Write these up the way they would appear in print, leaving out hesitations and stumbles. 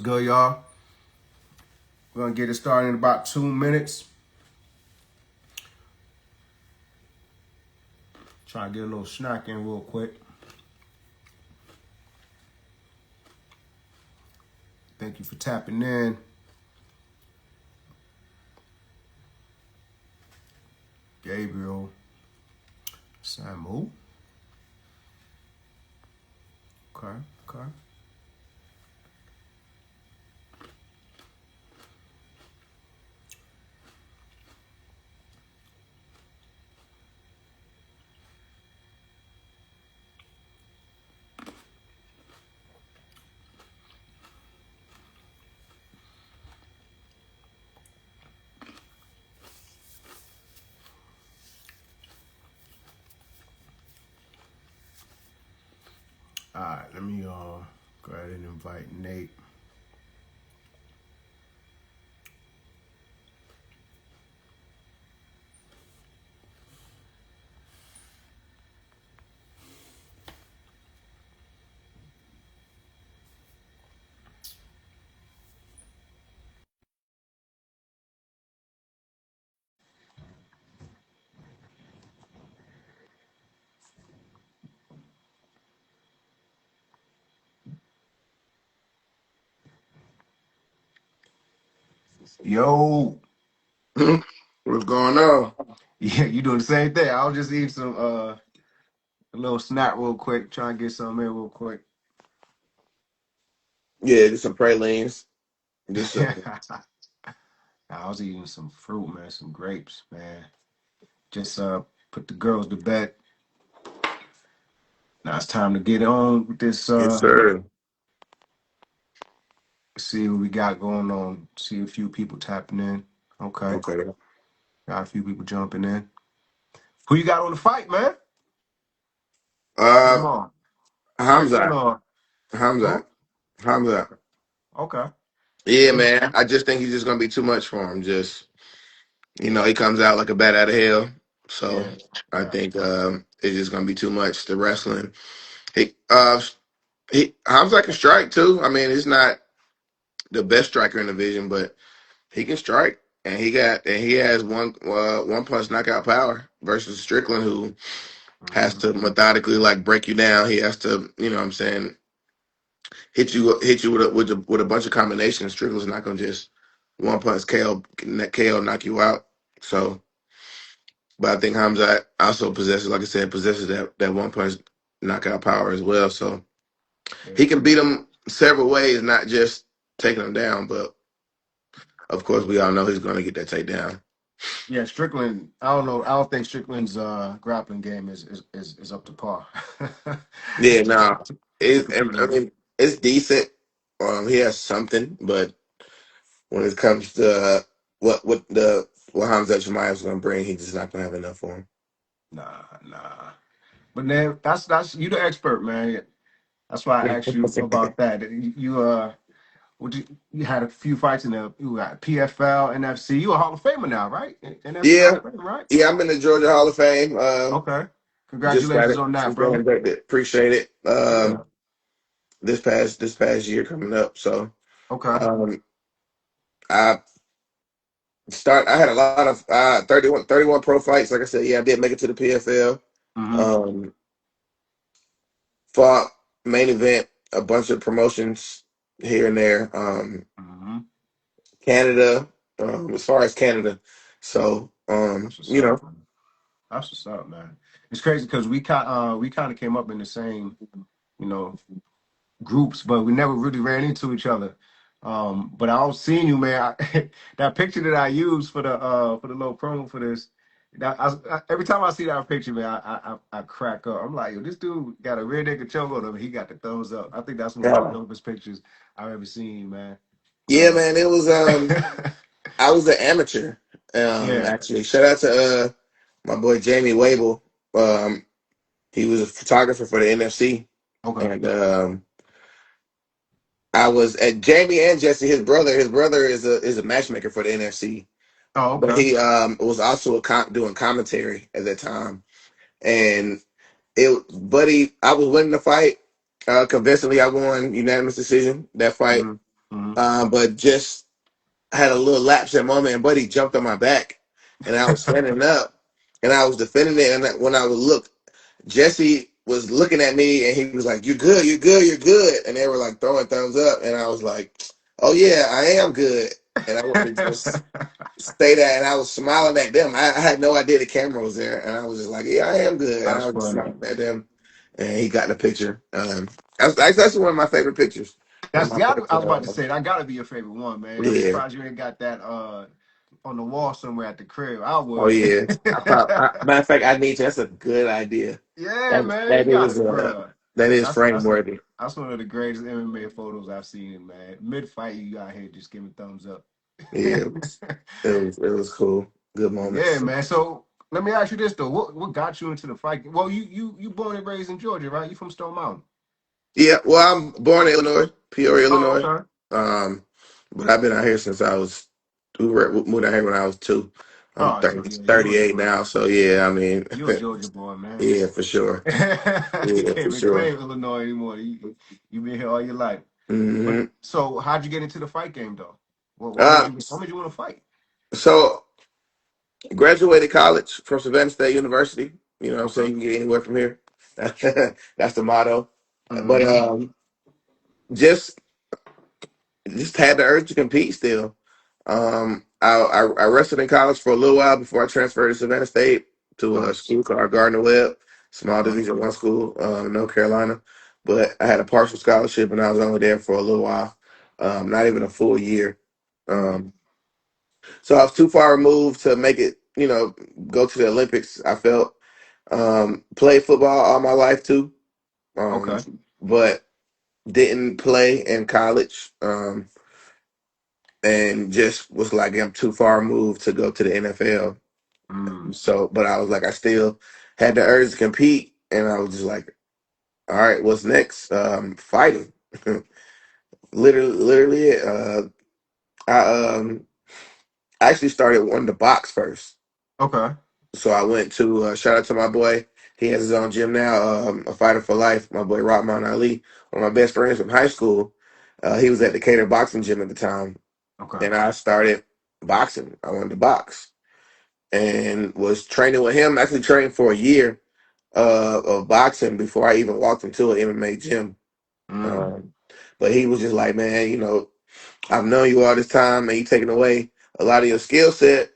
Good, y'all. We're gonna get it started in about 2 minutes. Try to get a little snack in real quick. Thank you for tapping in. Gabriel, Samu. Okay. All right, let me go ahead and invite Nate. Yo, What's going on? yeah, you doing the same thing? I was just eating some a little snack real quick. Try and get some in real quick. Yeah, just some pralines. Just I was eating some fruit, man, some grapes, man. Just put the girls to bed. Now it's time to get on with this. yes, sir. See what we got going on. See a few people tapping in. Okay, Okay. got a few people jumping in. Who you got on the fight, man? Uh, Come on, Strickland Hamza, or Hamza, who? Hamza. Okay. Yeah, What? man. I just think he's just gonna be too much for him. Just he comes out like a bat out of hell. So Yeah, I yeah. think it's just gonna be too much. The wrestling. He Hamza can strike too. I mean, he's not the best striker in the division, but he can strike, and he has one punch knockout power versus Strickland, who has Hmm. to methodically like break you down. He has to, what I'm saying, hit you with a bunch of combinations. Strickland's not gonna just one punch KO knock you out. So, but I think Hamza also possesses, like I said, possesses that one punch knockout power as well. So Yeah. he can beat him several ways, not just taking him down. But of course, we all know he's gonna get that takedown. Yeah, Strickland. I don't know. I don't think Strickland's grappling game is up to par. Yeah, to, no, to and compete I in. mean it's decent. He has something, but when it comes to what Hamza Chimaev is going to bring, he's just not going to have enough for him. Nah. But then that's you the expert, man. That's why I asked you about that. You had a few fights in the you got PFL, NFC. You a Hall of Famer now, right? NFC Hall Yeah, of Famer, right? yeah, I'm in the Georgia Hall of Fame. Okay. Just got Congratulations it. on that, Just got brother. inducted. Appreciate it. Yeah. This past year coming up, so Okay. um, I I had a lot of 31 pro fights. Like I said, yeah, I did make it to the PFL. Mm-hmm. Um, Fought main event a bunch of promotions here and there. Mm-hmm. Canada, as far as Canada. So, That's what's up, man. That's what's up, man. It's crazy because we kind of came up in the same, you know, groups, but we never really ran into each other. But I was seeing you, man. That picture that I used for the little promo for this. Every time I see that picture, man, I crack up. I'm like, yo, this dude got a rear naked choke on him. And he got the thumbs up. I think that's one of the yeah, dopest pictures I've ever seen, man. yeah, man. It was Uh, I was an amateur. yeah. Actually, shout out to my boy Jamie Wable. Um, he was a photographer for the NFC, Okay. and I was at Jamie and Jesse, his brother. His brother is a matchmaker for the NFC, Oh, but okay. he was also doing commentary at that time. And buddy, I was winning the fight convincingly. I won unanimous decision that fight. Mm-hmm. Mm-hmm. but just had a little lapse in moment, and Buddy jumped on my back, and I was standing up, and I was defending it. And when I would look, Jesse was looking at me, and he was like, "You're good, you're good, you're good," and they were like throwing thumbs up, and I was like, "Oh yeah, I am good." And I went to just say that, and I was smiling at them. I had no idea the camera was there, and I was just like, "Yeah, I am good," and That's I was just funny. smiling at them, and he got the picture. That's one of my favorite pictures. One of That's my got. I was about to favorite. say that got to be your favorite one, man. I'm Yeah. surprised you ain't got that on the wall somewhere at the crib. I Oh would. yeah. Matter of fact, I need to. That's a good idea. Yeah, That man, you that got is it, bro. that is That's frame worthy. that's one of the greatest MMA photos I've seen, man. Mid fight, you out here just giving thumbs up. Yeah, it was cool. Good Yeah, moments. man. So let me ask you this though: what got you into the fight? Well, you born and raised in Georgia, right? You from Stone Mountain? Yeah, well, I'm born in Illinois, Peoria, Oh, Illinois. okay. Um, but I've been out here since I was we moved out here when I was two. I'm Oh, so 30, yeah, you a 38 Georgia, now, so yeah, I mean, you a Georgia boy, man. yeah, for sure. You Yeah, can't for even sure. claim Illinois anymore. You been here all your life. But hmm so how'd you get into the fight game though? Uh, What made you want to fight? so graduated college from Savannah State University. You know what I'm saying? Okay. You can get anywhere from here. That's the motto. But Mm-hmm. just just had the urge to compete still. I wrestled in college for a little while before I transferred to Savannah State to a Nice. school called Gardner Webb, small Uh-huh. Division One school, in North Carolina. But I had a partial scholarship, and I was only there for a little while, not even a full year. Mm-hmm. Um, so I was too far removed to make it, go to the Olympics. I felt played football all my life too, um, Okay. but didn't play in college. And just was like, I'm too far removed to go to the NFL. Mm. So, but I was like, I still had the urge to compete, and I was just like, all right, what's next? Fighting. Literally, I actually started wanting to box first. Okay. So I went to shout out to my boy. He has his own gym now. A fighter for life. My boy Rahman Ali, one of my best friends from high school. He was at the Decatur Boxing Gym at the time, Okay. and I started boxing. I wanted to box and was training with him. Actually, trained for a year of boxing before I even walked into an MMA gym. Mm. Um, but he was just like, man, I've known you all this time, and you taking away a lot of your skill set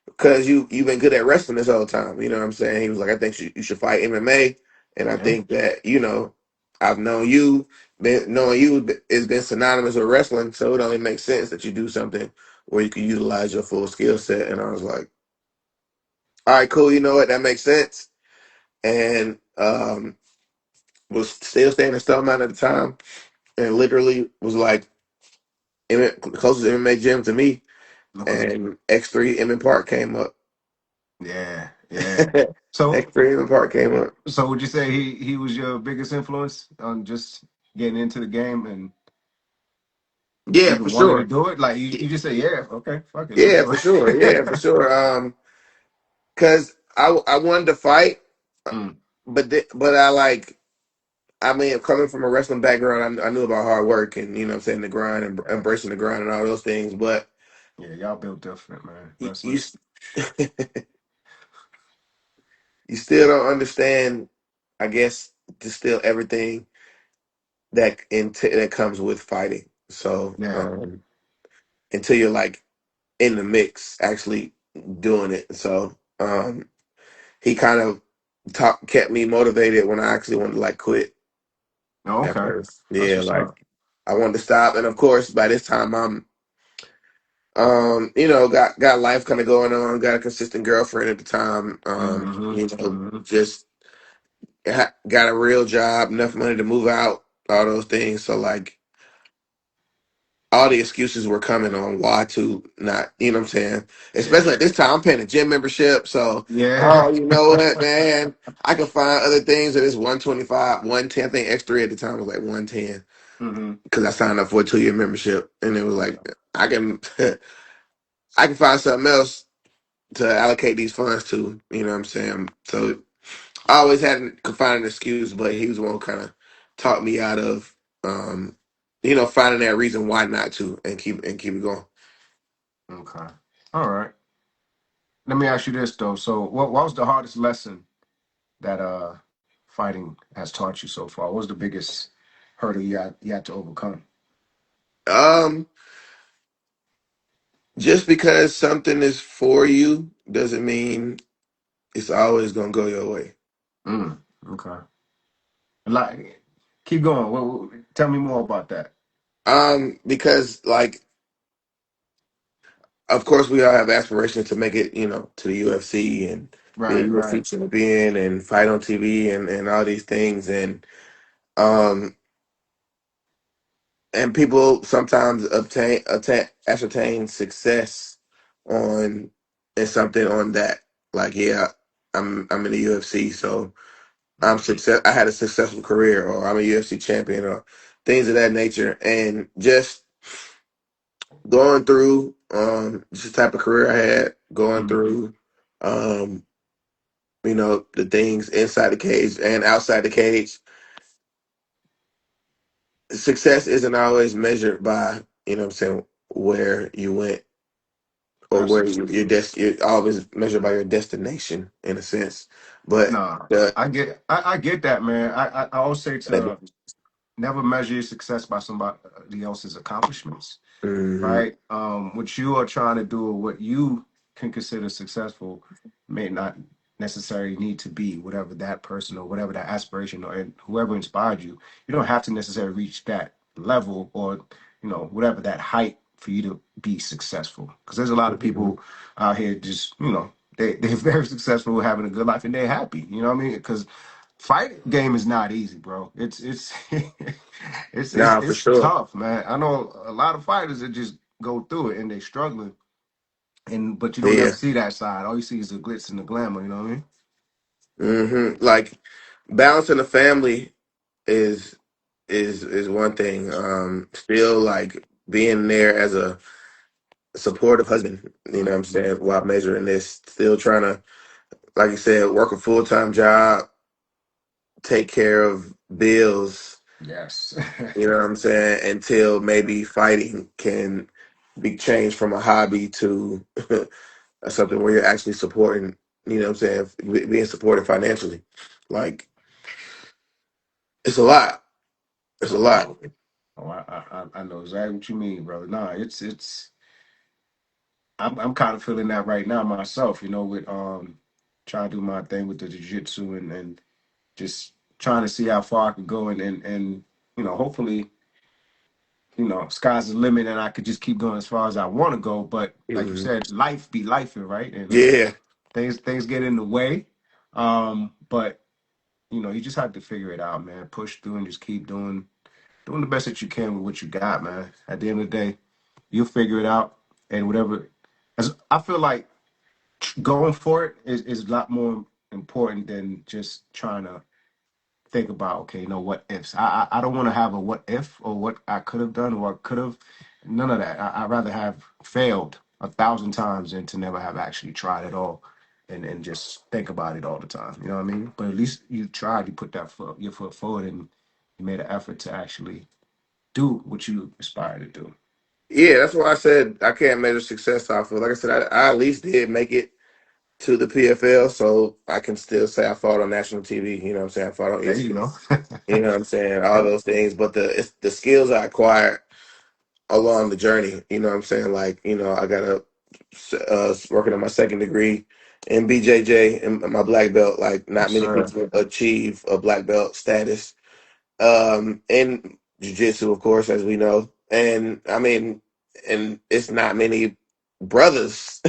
because you've been good at wrestling this whole time. You know what I'm saying? He was like, I think you should fight MMA, and I Yeah. think that I've known you. Knowing you has been synonymous with wrestling, so it only makes sense that you do something where you can utilize your full skill set. And I was like, all right, cool. You know what? That makes sense. And was still staying in Stone Mountain at the time, and literally was like closest MMA gym to me. Okay. And X3 Emmett Park came up. Yeah. Yeah. So X3 Emmett Park came up. so would you say he was your biggest influence on just getting into the game and Yeah, even for wanting to sure. do it? Like you just say, yeah, okay, fuck it, let's Yeah, do for sure. it. Yeah, for sure. Cause I wanted to fight, Mm. but I like. I mean, coming from a wrestling background, I knew about hard work and what I'm saying, the grind and Yeah. embracing the grind and all those things. But Yeah, y'all built different, man. you, you Wrestling. you still don't understand, I guess, just still everything that comes with fighting. So Yeah. until you're like in the mix, actually doing it. So he kind of kept me motivated when I actually wanted to like quit Oh, at okay. first. That's Yeah, what's like up. I wanted to stop, and of course by this time I'm got life kind of going on, got a consistent girlfriend at the time. Mm-hmm. Mm-hmm. Just got a real job, enough money to move out, all those things. So like all the excuses were coming on why to not, you know what I'm saying? Especially Yeah. at this time, I'm paying a gym membership. So, Yeah. oh, you know what, man? I can find other things that is 125, 110. I think X3 at the time was like 110 Mm-hmm. because I signed up for a 2 year membership. And it was like, I can, I can find something else to allocate these funds to, you know what I'm saying? So I always could find an excuse, but he was the one who kind of talked me out of, um, finding that reason why not to and keep it going. Okay. All right. Let me ask you this though. So, what was the hardest lesson that fighting has taught you so far? What was the biggest hurdle you had to overcome? Um, just because something is for you doesn't mean it's always gonna go your way. Mm, okay. Like, keep going. Tell me more about that. Because like, of course, we all have aspirations to make it, to the UFC and be a Right, UFC right. champion and fight on TV and all these things. Um, and people sometimes ascertain success on in something on that. Like, yeah, I'm in the UFC, so I had a successful career, or I'm a UFC champion, or things of that nature. And just going through just the type of career I had, going Mm-hmm. through um, the things inside the cage and outside the cage. Success isn't always measured by, what I'm saying, where you went, or where Absolutely. you're always measured by your destination in a sense. But Nah, the I get that, man. I always say to never measure your success by somebody else's accomplishments, Mhm. right? What you are trying to do or what you can consider successful may not necessarily need to be whatever that person or whatever that aspiration or and whoever inspired you. You don't have to necessarily reach that level or whatever that height for you to be successful. Because there's a lot of Mhm. people out here just they're very successful having a good life and they're happy. You know what I mean? Because fight game is not easy, bro. It's Nah, for it's sure. tough, man. I know a lot of fighters that just go through it and they struggling, and but you don't never Yeah. see that side. All you see is the glitz and the glamour. You know what I mean? Like balancing the family is is one thing. Still like being there as a supportive husband, what I'm Mhm. saying, while measuring this, still trying to, like you said, work a full-time job, take care of bills, Yes. what I'm saying, until maybe fighting can be changed from a hobby to something where you're actually supporting, what I'm saying, being supported financially. Like, it's a lot. It's a Oh lot. no. Oh, I know exactly what you mean, brother. Nah, it's I'm kind of feeling that right now myself. With trying to do my thing with the jiu-jitsu and just trying to see how far I could go and hopefully sky's the limit and I could just keep going as far as I want to go. But like you Mhm. said, life be life, right? And Yeah. things get in the way. But you just have to figure it out, man. Push through and just keep doing the best that you can with what you got, man. At the end of the day, you'll figure it out. And whatever, as I feel like going for it is a lot more important than just trying to think about, okay, what ifs. I don't want to have a what if or what I could have done or what could have. None of that. I'd rather have failed 1,000 times than to never have actually tried at all and just think about it all the time. You know what I mean? But at least you tried, you put your foot forward and you made an effort to actually do what you aspire to do. Yeah, that's why I said I can't measure success off of. Like I said, I at least did make it to the PFL, so I can still say I fought on national TV. You know what I'm saying? I fought on There you ESPN. go. You know what I'm saying? All Yep. those things, but it's the skills I acquired along the journey. You know what I'm saying? Like, I got working on my second degree in BJJ and my black belt. Like, not Yes, many sir. people achieve a black belt status. In jiu-jitsu, of course, as we know. And I mean, and it's not many brothers.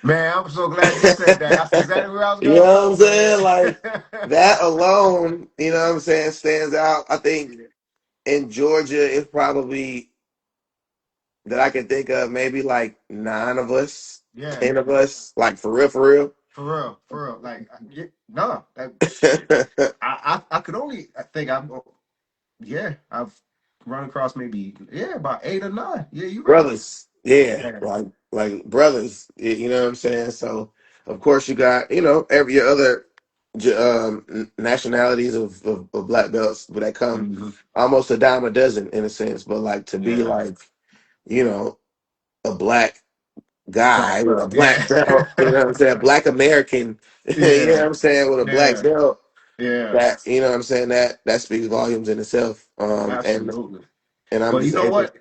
Man, I'm so glad you said that. That's exactly where I was You gonna know what I'm go, man. saying? Like that alone, what I'm saying, stands out. I think in Georgia, it's probably that I can think of maybe like nine of us, Yeah, 10 of us, like for real, for real. Like, no, for shit. real. I could only. I think yeah, I've run across maybe about 8 or 9. Yeah, you're right. Brothers. Yeah, Yeah, like brothers. You know what I'm saying? So of course you got, every other. nationalities of black belts, but that come Hmm. almost a dime a dozen in a sense. But like to be Yeah. like, you know, a black guy Black with a belt. Yeah. black belt, you know what I'm saying? Black American, you know Yeah. what I'm saying, with a black Yeah. belt. Yeah. That you know what I'm saying, that speaks volumes in itself. Absolutely. And I'm But you just know able. what?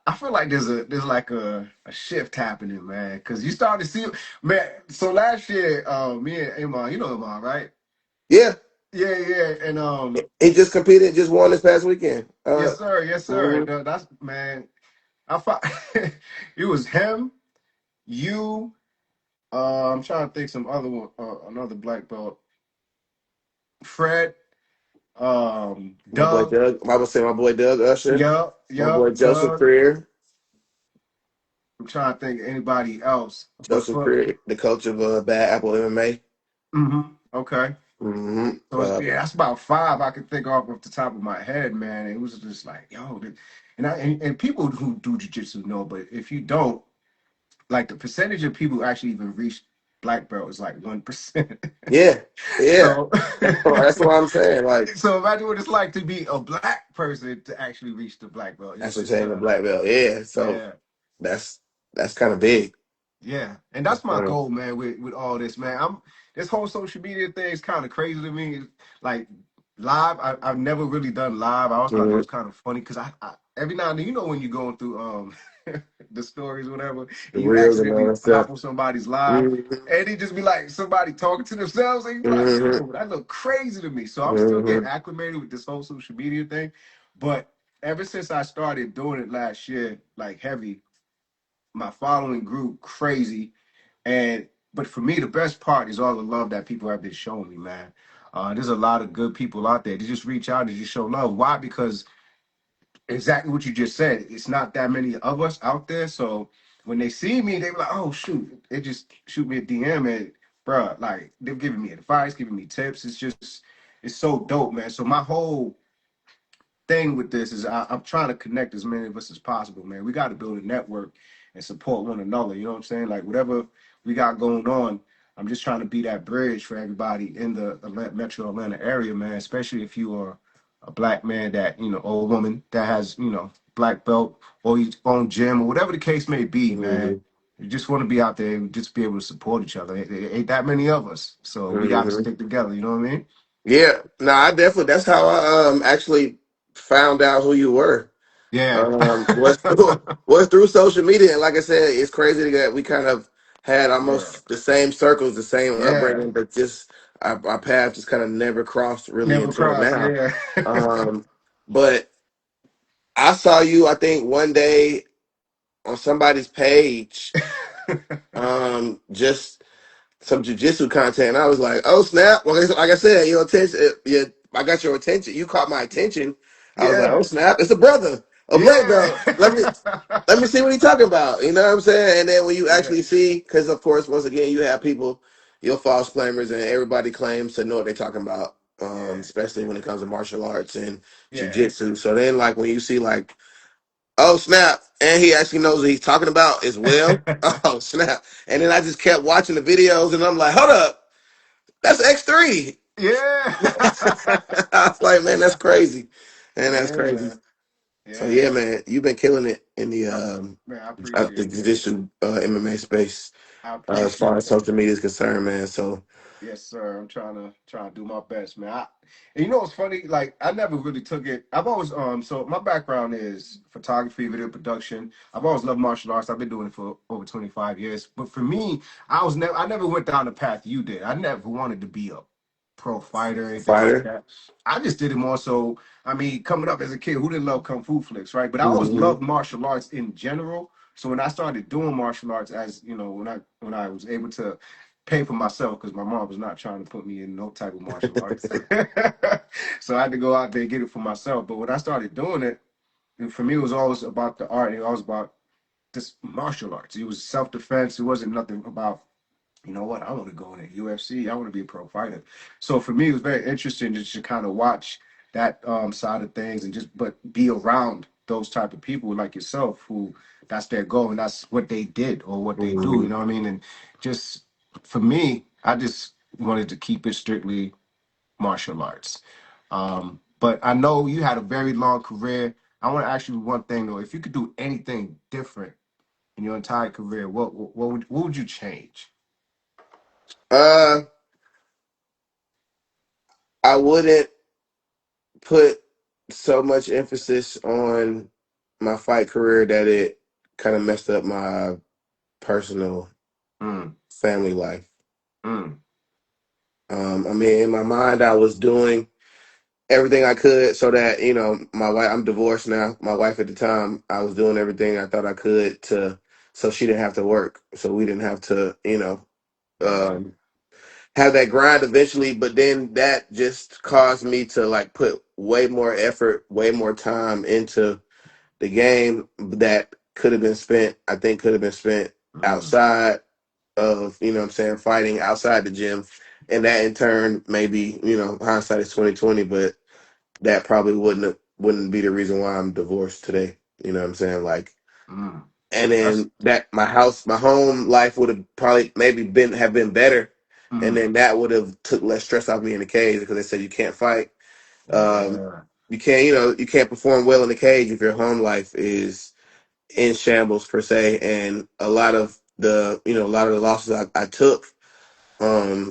I feel like there's like a shift happening, man. Cause you start to see, man. So last year, me and Iman, you know Iman, right? Yeah, Yeah, yeah. And he just competed, just won this past weekend. yes, sir, yes, sir. Mhm. And that's man. I thought it was him, you. I'm trying to think some other one, another black belt, Fred, My boy Doug. Doug, I would say my boy Doug Usher, Yup, my boy yup, Joseph Doug. Creer, I'm trying to think of anybody else, but Joseph for Creer, the coach of Bad Apple MMA. okay. Mm-hmm. So yeah, that's about five I could think off the top of my head, man. It was just like, yo, and people who do jujitsu know, but if you don't, like the percentage of people who actually even reach black belt is like 1%. Yeah, yeah. So, That's what I'm saying. Like, so imagine what it's like to be a black person to actually reach the black belt. that's It's what just saying the black belt. Yeah, so yeah. that's that's kind of big. Yeah, and That's that's my kind of. goal, man. With all this, man, I'm this whole social media thing is kind of crazy to me. Like live, I've never really done live. I always thought it Mhm. was kind of funny because I every now and then, you know, when you're going through the stories, or whatever, The and you reels and all accidentally that hop stuff. on somebody's live, Mm-hmm. and it just be like somebody talking to themselves, and you be like, Mm-hmm. yo, that look crazy to me. So I'm still getting Mm-hmm. acclimated with this whole social media thing, but ever since I started doing it last year, like heavy, my following grew crazy. And but for me, the best part is all the love that people have been showing me, man. There's a lot of good people out there. They just reach out and just show love. Why? Because exactly what you just said. It's not that many of us out there. So when they see me, they be like, "Oh shoot!" They just shoot me a DM and, bruh, like they're giving me advice, giving me tips. It's so dope, man. So my whole thing with this is I'm trying to connect as many of us as possible, man. We got to build a network and support one another. You know what I'm saying? Like whatever we got going on, I'm just trying to be that bridge for everybody in the Metro Atlanta area, man. Especially if you are a black man that or a woman that has black belt or your own gym or whatever the case may be, man. Mm-hmm. You just want to be out there and just be able to support each other. It ain't that many of us, so we got to Mm-hmm. stick together. You know what I mean? Yeah, no, I definitely. That's how I actually found out who you were. Yeah. Was through was through social media, and like I said, it's crazy that we kind of had Yeah. almost the same circles, the same Yeah. upbringing, but just our paths just kind of never crossed really Never until cross, now. yeah. Um, but I saw you, I think, one day on somebody's page, just some jujitsu content, and I was like, "Oh snap!" Well, like I said, your attention, I got your attention. You caught my attention. I was like, "Oh Yeah. snap! It's a brother, a black Yeah. belt. Let me see what he's talking about." You know what I'm saying? And then when you Yeah. actually see, because of course, once again, you have people, your false claimers, and everybody claims to know what they're talking about. Yeah. Especially when it comes to martial arts and Yeah. jujitsu. So then, like when you see, like, oh snap, and he actually knows what he's talking about as well. Oh snap! And then I just kept watching the videos, and I'm like, hold up, that's X3. Yeah. I was like, man, that's crazy, and that's Yeah, crazy. man. So Yeah. yeah, man, you've been killing it in the Man, I the appreciate it, man. judicial MMA space I as far appreciate as that. social media is concerned, man. So Yes, sir. I'm trying to do my best, man. And you know what's funny? Like I never really took it. I've always so my background is photography, video production. I've always loved martial arts. I've been doing it for over 25 years. But for me, I never went down the path you did. I never wanted to be a pro fighter or anything like fighter. that. I just did it more so. I mean, coming up as a kid, who didn't love kung fu flicks, right? But I always Hmm. loved martial arts in general. So when I started doing martial arts, as when I was able to pay for myself because my mom was not trying to put me in no type of martial arts. So I had to go out there and get it for myself. But when I started doing it, and for me, it was always about the art. It was always about this martial arts. It was self defense. It wasn't nothing about, you know what, I want to go in the UFC. I want to be a pro fighter. So for me, it was very interesting just to kind of watch that side of things and just but be around those type of people like yourself who that's their goal and that's what they did or what they do. Hmm. You know what I mean? And just for me, I just wanted to keep it strictly martial arts. But I know you had a very long career. I want to ask you one thing though: if you could do anything different in your entire career, what would you change? Uh, I wouldn't put so much emphasis on my fight career that it kind of messed up my personal Mm, family life. mm, I mean, in my mind, I was doing everything I could so that, my wife, I'm divorced now. My wife at the time, I was doing everything I thought I could so she didn't have to work. So we didn't have to, yeah. have that grind eventually. But then that just caused me to like put way more effort, way more time into the game that I think could have been spent Mm, outside of, what I'm saying, fighting outside the gym. And that in turn, maybe, hindsight is 2020, but that probably wouldn't be the reason why I'm divorced today. You know what I'm saying? Like, mm. and That's then that my home life would have probably maybe been better, and mm, then that would have took less stress off me in the cage because they said you can't fight. Um, yeah. you can't, you can't perform well in the cage if your home life is in shambles per se, and a lot of the losses I took. Um,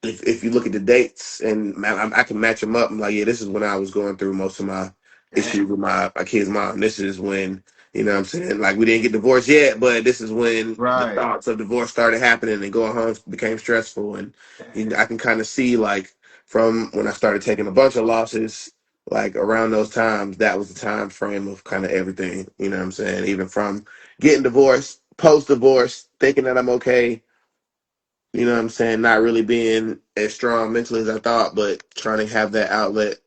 if you look at the dates and I can match them up, I'm like, yeah, this is when I was going through most of my issues Damn. with my kid's mom. This is when, what I'm saying, like we didn't get divorced yet, but this is when the Right. thoughts of divorce started happening and going home became stressful. And Damn. I can kind of see like from when I started taking a bunch of losses, like around those times, that was the time frame of kind of everything. You know what I'm saying? Even from getting divorced, post divorce, thinking that I'm okay, you know what I'm saying? Not really being as strong mentally as I thought, but trying to have that outlet,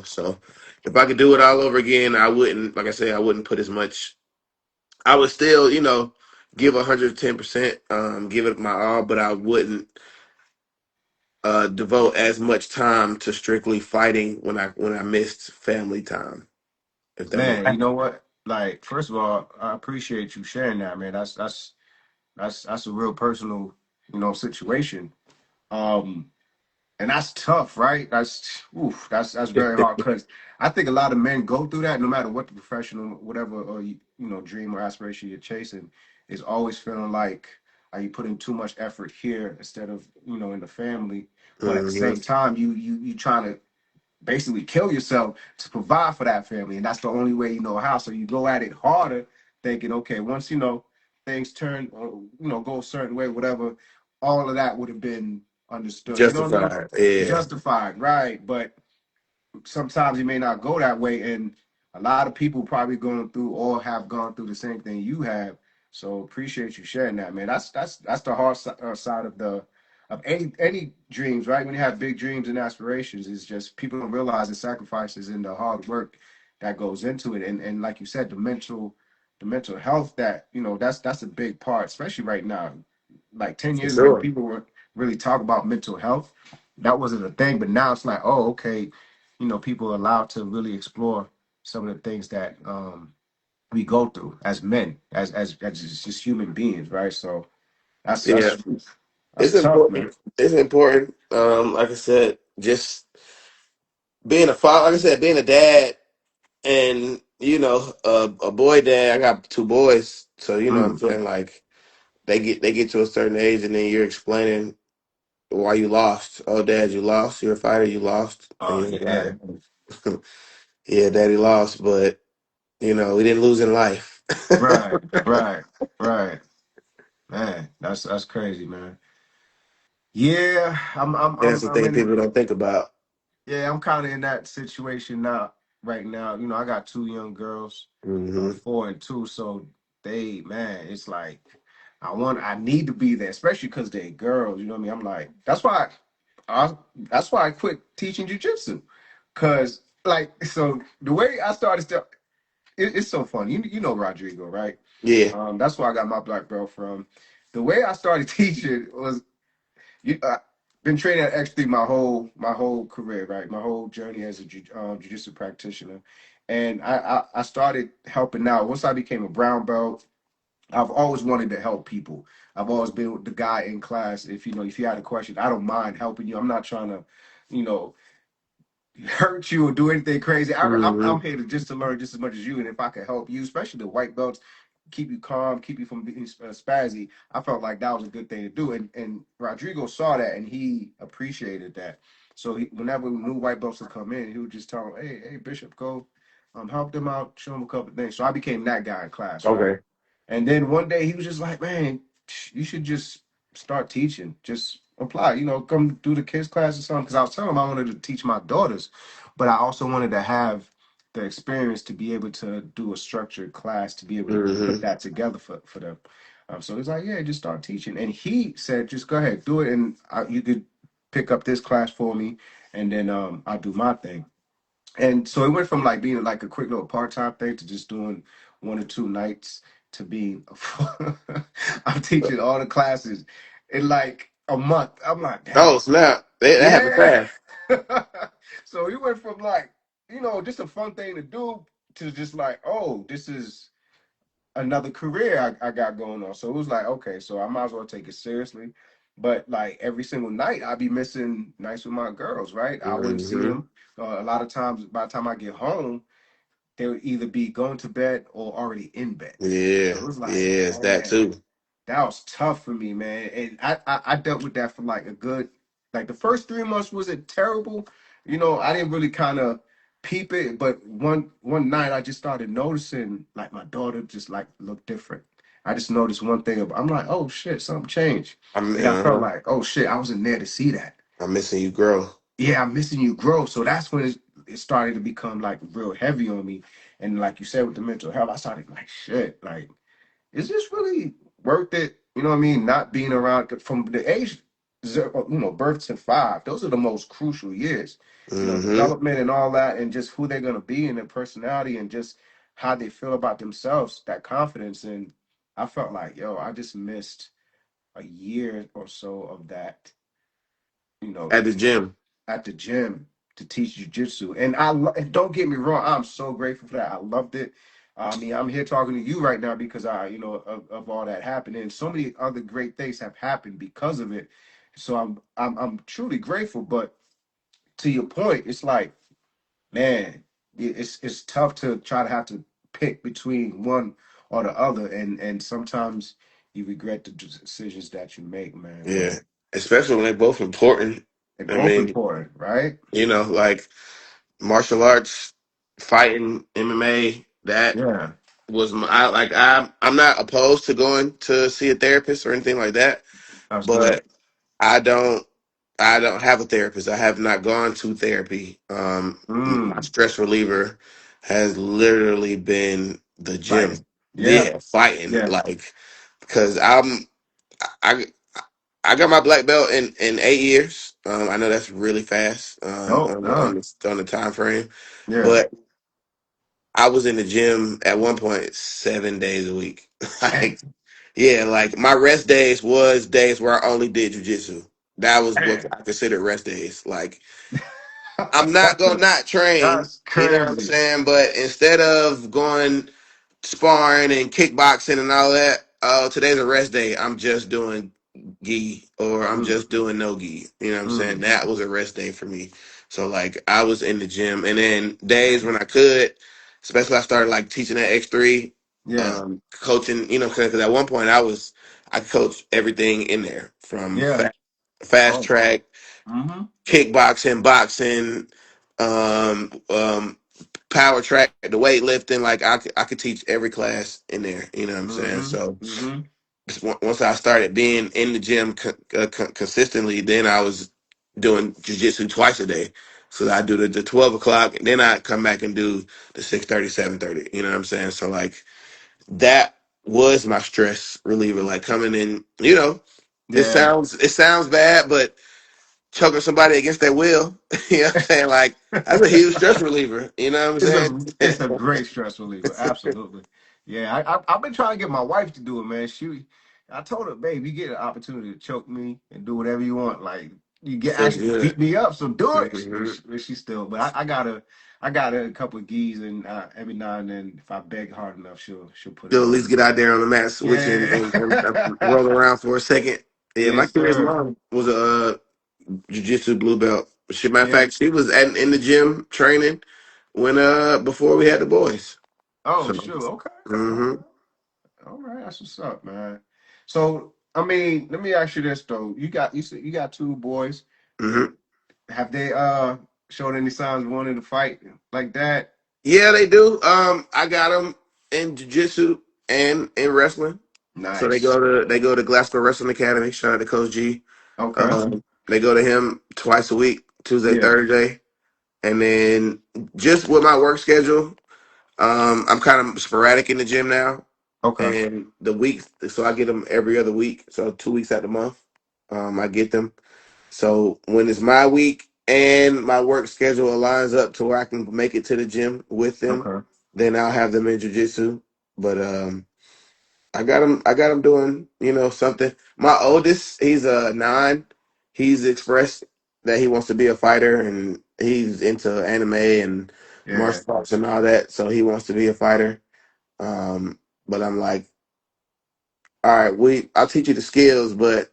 So if I could do it all over again, I wouldn't, like I said, I wouldn't put as much. I would still, give 110%, give it my all, but I wouldn't devote as much time to strictly fighting when I missed family time, if that makes Man, you know what? Like, first of all, I appreciate you sharing that, man. That's a real personal, situation. Um, and that's tough, right? That's very sense. hard because I think a lot of men go through that, no matter what the professional, whatever, dream or aspiration you're chasing, is always feeling like are you putting too much effort here instead of in the family, but at the Hmm. same time, you trying to basically kill yourself to provide for that family, and that's the only way you know how. So you go at it harder, thinking, okay, once things turn, or, go a certain way, whatever, all of that would have been understood. You know what I mean? Justified. Yeah. Justified, right? But sometimes it may not go that way, and a lot of people probably going through or have gone through the same thing you have. So appreciate you sharing that, man. That's the hard side of any dreams, right? When you have big dreams and aspirations, it's just people don't realize the sacrifices and the hard work that goes into it, and like you said, the mental health that that's a big part, especially right now. Like 10 years ago, For people were really talk about mental health. That wasn't a thing, but now it's like, oh, okay, people are allowed to really explore some of the things that we go through as men, as just human beings, right? So that's sure. that's that's It's tough, important. man. It's important. Like I said, just being a father, like I said, being a dad and a boy dad. I got two boys, so what I'm Mm. saying, like they get to a certain age, and then you're explaining why you lost. Oh, dad, you lost. You're a fighter. You lost, and Oh you're yeah, like, yeah, daddy lost, but we didn't lose in life. right, right, right, man. That's crazy, man. Yeah, I'm I'm And that's I'm the I'm thing in. people don't think about. Yeah, I'm kind of in that situation now, right now. I got two young girls, Hmm. 4 and 2. So man, it's like I need to be there, especially because they're girls. You know what I mean? I'm like, that's why I quit teaching jujitsu, cause like, so the way I started stuff, it's so funny. You know Rodrigo, right? Yeah. That's where I got my black belt from. The way I started teaching was been training at X3 my whole career, right? My whole journey as a jiu-jitsu practitioner, and I started helping out once I became a brown belt. I've always wanted to help people. I've always been the guy in class. If you know, if you had a question, I don't mind helping you. I'm not trying to, you know, hurt you or do anything crazy. Hmm. I'm here to just to learn just as much as you. And if I can help you, especially the white belts, keep you calm, keep you from being spazzy, I felt like that was a good thing to do. And Rodrigo saw that and he appreciated that. So whenever new white belts would come in, he would just tell them, hey, Bishop, go help them out, show them a couple of things. So I became that guy in class, right? Okay. And then one day he was just like, man, you should just start teaching. Just apply, come do the kids class or something. Because I was telling him I wanted to teach my daughters, but I also wanted to have the experience to be able to do a structured class, to be able to put Hmm. that together for them. So he's like, yeah, just start teaching. And he said, just go ahead, do it. And you could pick up this class for me. And then I'll do my thing. And so it went from like being like a quick little part-time thing to just doing 1 or 2 nights to being I'm teaching all the classes in like a month. I'm like, Oh dang. snap! That happened Yeah. fast. So it went from like, just a fun thing to do to just like, oh, this is another career I got going on. So it was like, okay, so I might as well take it seriously. But like every single night, I'd be missing nights with my girls, right? I wouldn't see Hmm. them. A lot of times, by the time I get home, they would either be going to bed or already in bed. Yeah, So it was like, yeah, it's that man, too. that was tough for me, man. And I dealt with that for like a good, like the first 3 months wasn't terrible. I didn't really kind of peep it, but one night I just started noticing like my daughter just like looked different. I just noticed one thing I'm like, oh shit, something changed. And I felt like, oh shit, I wasn't there to see that. I'm missing you, grow. Yeah, I'm missing you grow. So that's when it started to become like real heavy on me. And like you said with the mental health, I started like shit, like is this really worth it? You know what I mean? Not being around from the age, zero, birth to 5. Those are the most crucial years. Hmm. Development and all that, and just who they're gonna be and their personality, and just how they feel about themselves. That confidence, and I felt like, yo, I just missed a year or so of that. You know, At the gym. at the gym to teach jujitsu. And and don't get me wrong, I'm so grateful for that. I loved it. I mean, I'm here talking to you right now because of all that happened, and so many other great things have happened because of it. So I'm truly grateful. But to your point, it's like, man, it's tough to try to have to pick between one or the other, and sometimes you regret the decisions that you make, man. But Yeah, especially when they're both important. they're I both mean, important, right? like martial arts, fighting, MMA. That Yeah, was my. I'm not opposed to going to see a therapist or anything like that, that's good. but I don't. I don't have a therapist. I have not gone to therapy. My Mm, stress reliever has literally been the gym. fighting. Yeah, Yeah, fighting. yeah. Like, because I I got my black belt in 8 years. I know that's really fast No, on the time frame, yeah. but I was in the gym at one point 7 days a week. Damn, Like, yeah, like my rest days was days where I only did jujitsu. That was what damn. I considered rest days. Like, I'm not gonna not train, That's you know what I'm crazy. saying? But instead of going sparring and kickboxing and all that, oh, today's a rest day. I'm just doing gi or I'm Mm, just doing no gi. You know what I'm saying? mm, That was a rest day for me. So like I was in the gym and then days when I could, especially I started like teaching at X3, yeah, coaching, because at one point I coached everything in there from yeah. fast Oh, track, mm-hmm. kickboxing, boxing, um, power track, the weightlifting. Like I could teach every class in there. You know what I'm saying? Mm-hmm. So Mm-hmm. once I started being in the gym consistently, then I was doing jujitsu twice a day. So I do the 12 o'clock, and then I come back and do the 6:30, 7:30. You know what I'm saying? So like that was my stress reliever. Like coming in, Yeah. it sounds bad, but choking somebody against their will. You know what I'm saying? Like that's a huge stress reliever. You know what It's I'm a great stress reliever. saying? Absolutely. Yeah, I've been trying to get my wife to do it, man. I told her, babe, you get an opportunity to choke me and do whatever you want. Like you get So actually good. beat me up, so do it. Hmm. But she still. But I gotta. I got a couple of geese, and every now and then, if I beg hard enough, she'll put it They'll at on. least get out there on the mat, switch and Yeah. roll around for a second. Yeah, my Yes, kid's sir. mom was a jiu-jitsu blue belt. She, matter of Yeah. fact, she was in the gym training when before we had the boys. Oh, So, sure. Okay. All hmm right. All right. That's what's up, man. So, I mean, let me ask you this though. You said you got two boys. Uh, hmm Have they showed any signs of wanting to fight like that? Yeah, they do. I got them in jiu-jitsu and in wrestling. So Nice. they go to Glasgow Wrestling Academy. Shout out to Coach G. Okay. They go to him twice a week, Tuesday, Yeah. Thursday, and then just with my work schedule, I'm kind of sporadic in the gym now, Okay. and the weeks, so I get them every other week, so 2 weeks out the month, I get them. So when it's my week and my work schedule aligns up to where I can make it to the gym with them, Okay. then I'll have them in jujitsu. But I got him doing, something. My oldest, he's a 9. He's expressed that he wants to be a fighter, and he's into anime and Yeah. martial arts and all that. So he wants to be a fighter. But I'm like, all right, I'll teach you the skills, but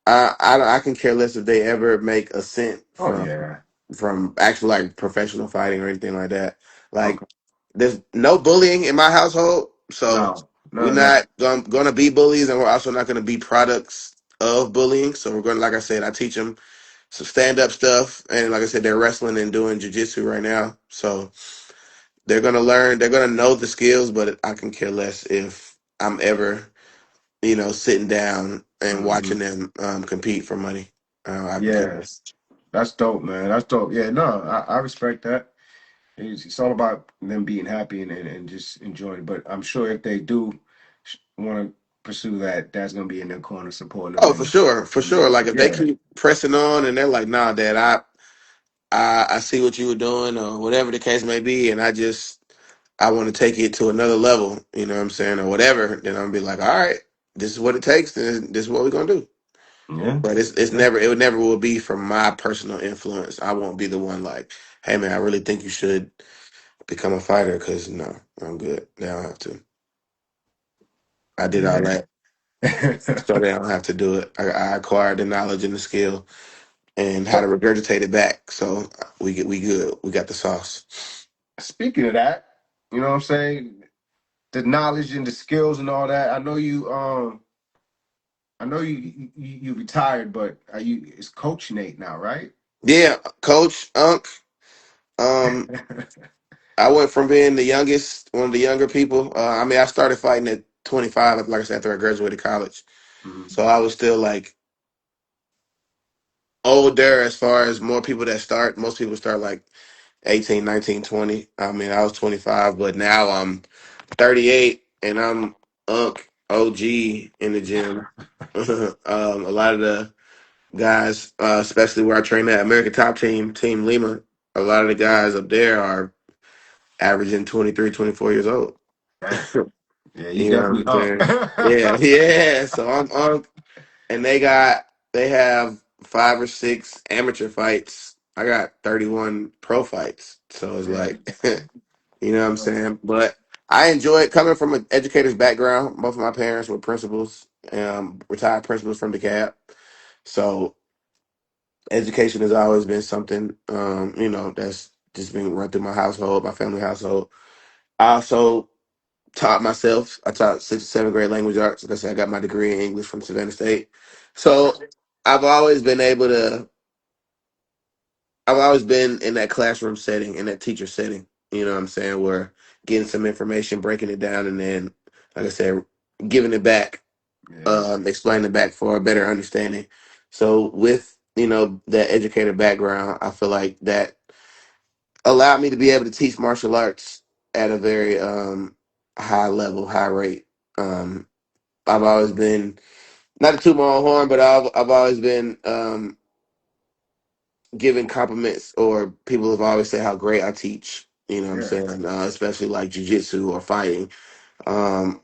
I can care less if they ever make a cent Oh yeah. from actual like professional fighting or anything like that. Like Okay. there's no bullying in my household, so No. we're No. No. not gonna be bullies, and we're also not gonna be products of bullying. So we're gonna, like I said, I teach them some stand up stuff, and like I said, they're wrestling and doing jujitsu right now. So they're gonna learn, they're gonna know the skills, but I can care less if I'm ever, sitting down and Hmm. watching them compete for money. I can care Yeah. less. That's dope, man. That's dope. Yeah. No, I respect that. It's all about them being happy and just enjoying it. But I'm sure if they do want to pursue that, that's gonna be in their corner supporting them. Oh, for sure, for sure. And Like if they yeah. keep pressing on and they're like, "Nah, Dad, I see what you were doing," or whatever the case may be, and I want to take it to another level. You know what I'm saying, or whatever. Then I'm gonna be like, "All right, this is what it takes. Then this is what we're gonna do." Yeah. But it's Yeah. never, it would never will be from my personal influence. I won't be the one like, "Hey, man, I really think you should become a fighter," because no, I'm good. They don't have to. I did all Yeah. that, so they don't have to do it. I acquired the knowledge and the skill and how to So regurgitate it back. So we good. We got the sauce. speaking of that, you know what I'm saying? The knowledge and the skills and all that. I know you retired, but are you it's Coach Nate now, right? Yeah, Coach Unc. Um, I went from being the youngest, one of the younger people. I mean, I started fighting at 25, like I said, after I graduated college. Mhm. So I was still like older as far as more people that start. Most people start like 18, 19, 20. I mean, I was 25, but now I'm 38 and I'm Unc OG in the gym. A lot of the guys, especially where I train at American Top Team, Team Lima, a lot of the guys up there are averaging 23, 24 years old. Damn. Yeah, you You know what definitely I'm saying? Yeah, up. yeah. So I'm Unc, and they have 5 or 6 amateur fights. I got 31 pro fights. So it's Yeah. like, you know what I'm saying? But I enjoy it coming from an educator's background. Both of my parents were principals, retired principals from DeKalb. So education has always been something, that's just been run through my household, my family household. I also taught myself. I taught 6th and 7th grade language arts. Like I said, I got my degree in English from Savannah State. So I've always been able to. I've always been in that classroom setting, in that teacher setting. You know what I'm saying? Where getting some information, breaking it down, and then, like I said, giving it back, Yeah. explaining it back for a better understanding. So with that educator background, I feel like that allowed me to be able to teach martial arts at a very high level, high rate. Um, I've always been, not to toot my own horn, but I've always been given compliments, or people have always said how great I teach. You know what I'm Yeah. saying? Especially like jujitsu or fighting.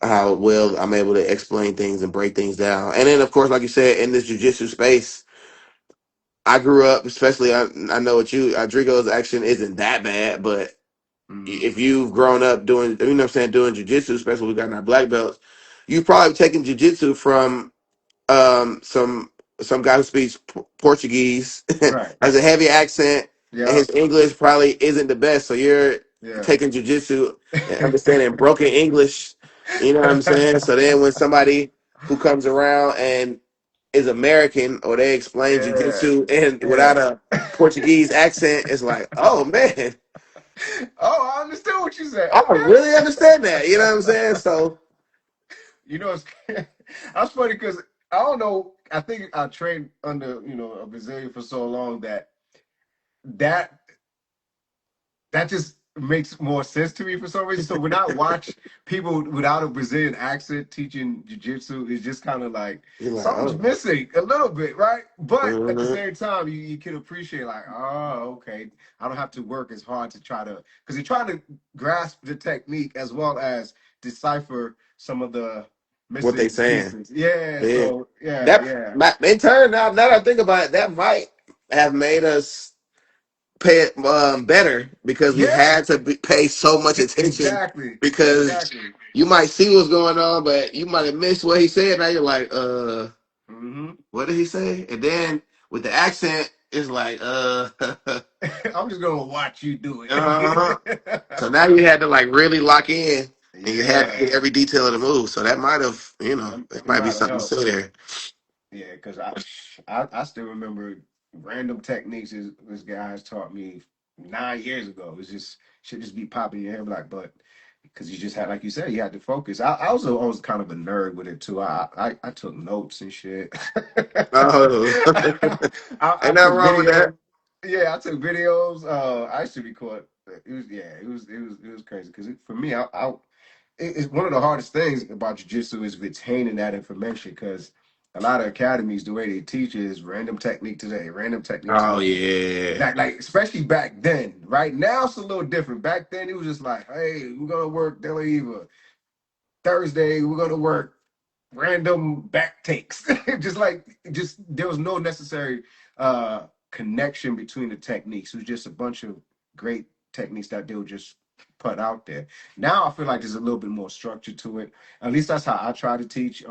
How well I'm able to explain things and break things down. And then, of course, like you said, in this jujitsu space, I grew up, especially I know what Rodrigo's action isn't that bad, but Mm-hmm. If you've grown up doing, you know what I'm saying, doing jujitsu, especially we got in our black belts, you've probably taken jujitsu from some guy who speaks Portuguese Right. has a heavy accent, and Yeah. his English probably isn't the best. So you're Yeah. taking jujitsu and understanding broken English. You know what I'm saying? So then when somebody who comes around and is American or they explain Yeah. jujitsu and without Yeah. a Portuguese accent, it's like, oh man, Oh, I understand what you said. I Okay. really understand that. You know what I'm saying? So You know, it's that's funny because I don't know. I think I trained under a Brazilian for so long that that just makes more sense to me for some reason. So when I watch people without a Brazilian accent teaching jujitsu, it's just kind of like you're like, something's oh, missing a little bit, right? But at the mhm. same time, you can appreciate like, oh, okay, I don't have to work as hard to try to because you're trying to grasp the technique as well as decipher some of the What they missing saying? pieces. Yeah. Yeah. So yeah, That yeah, in turn, now that I think about it, that might have made us pay it better because we yeah. had to pay so much attention Exactly, because exactly. you might see what's going on, but you might have missed what he said. Now you're like, Hmm. what did he say? And then with the accent, it's like, I'm just gonna watch you do uh. it. So now you had to like really lock in, and you had to Yeah, get every detail of the move. So that might have, it it might be might have something to helped. say there. Yeah, because I still remember random techniques this guy has taught me 9 years ago. It's just should just be popping in your head like, but because you just had, like you said, you had to focus. I was always kind of a nerd with it too. I took notes and shit. Oh, I ain't nothing took wrong with that. video. Yeah, I took videos. I used to record. It was yeah, it was crazy because for me, it's one of the hardest things about jujitsu is retaining that information because a lot of academies, the way they teach is random technique today, random technique Oh tomorrow. yeah, Like especially back then. Right now, it's a little different. Back then, it was just like, hey, we're gonna work De La Eva. Thursday, we're gonna work random back takes. just there was no necessary connection between the techniques. It was just a bunch of great techniques that they would just put out there. Now I feel like there's a little bit more structure to it. At least that's how I try to teach.